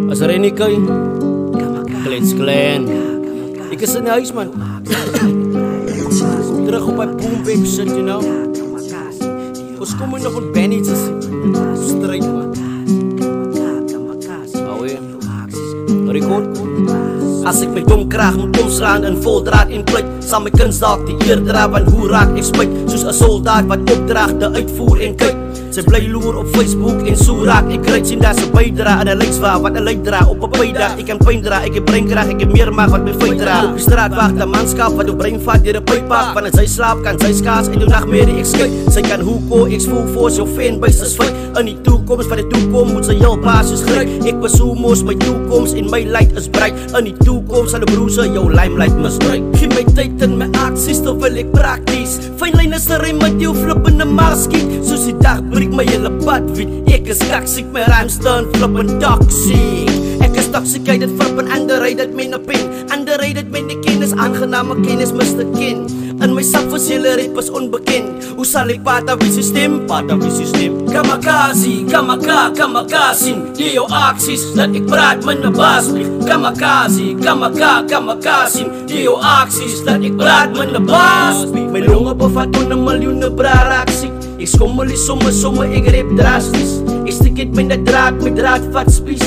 As rin ikay Glens ik is in huis man. Terug op mijn boomweg zit, you know. Ons komen nog een Benny te zien. Strijd man. Oh ja. Record. Als ik mijn dom kraag moet omslaan en vol draad in plek, zal mijn kunst dalk die eer dra, want hoe raak ik spijt? Soos een soldaat wat opdraagt, de uitvoer en kyk. Sy bly loer op Facebook en so raak ek kry sien daar sy bydra en 'n leidswa wat 'n leid dra op 'n byda. Ek kan pyn dra, ek het breinkraag, ek het meer mag wat my feit dra. Op die straat wag 'n manskap wat jou brein vat deur 'n pyppak. Wanneer sy slaap kan sy skaars en jou nagmerrie ek skei. Sy kan hoeko, ek voel voor jou fanbase is fake. In die toekoms van die toekoms moet sy heel basis gryp. Ek besoek mos my toekoms en my light is bright. In die toekoms sal 'n broer jou limelight misbruik. Gee my tyd en my aksies terwyl ek prakties. Fyn lyne is 'n rym met jou flippende maskiet. Soos die dag breek my hele pad wit. Ek is toxic, my rhymes staan flippend toxic. Ek is toxicated, flippend underrated, my pen. Underrated, my kennis, aangename kennis, Mr. Ken. In my sap was hele rap is onbekend. Hoe sal ek pata wie system? Pata wie system. Kamakazi, kamakazi. Die jou aksies, dat ek praat met my baas vlieg. Kamakazi, kamakazi. Die jou aksies, dat ek praat met my baas vlieg. My longe bevat 'n miljoene braaksie. Ek skommel die somme, ek rap drasties. Ek stik het met die draad, my draad vat spies.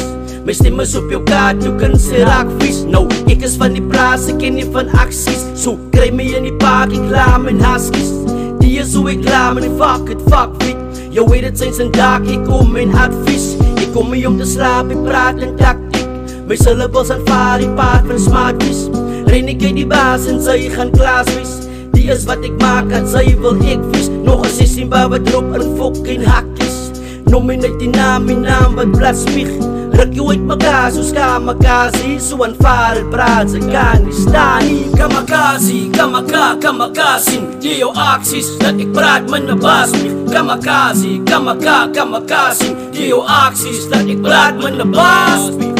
My stem is op jou kaart, jou kan sy raak vies. Nou, ek is van die plaas, ek ken nie van aksies. So, kry my in die park, ek laam en huskies. Die is hoe ek laam en fuck fit. Jou weet het zijn dag, ek kom en advies. Ek kom nie om te slaap, ek praat en tactiek. My syllables aanvaar die paard van smarties. Ren ek uit die baas en sy gaan klaaswees. Die is wat ek maak, en sy wil ek vies. Nog een 16 bawa drop en fucking hakkies. Nominate die naam wat blad spieg. Ruk jou uit mekaar soos kamakazi. So aanvaar praat sy kan nie staan nie. Kamakazi, kamakazi. Die jou aksies, dat ek praat met my baas vlieg. Kamakazi, kamakazi. Die jou aksies, dat ek praat met my baas vlieg.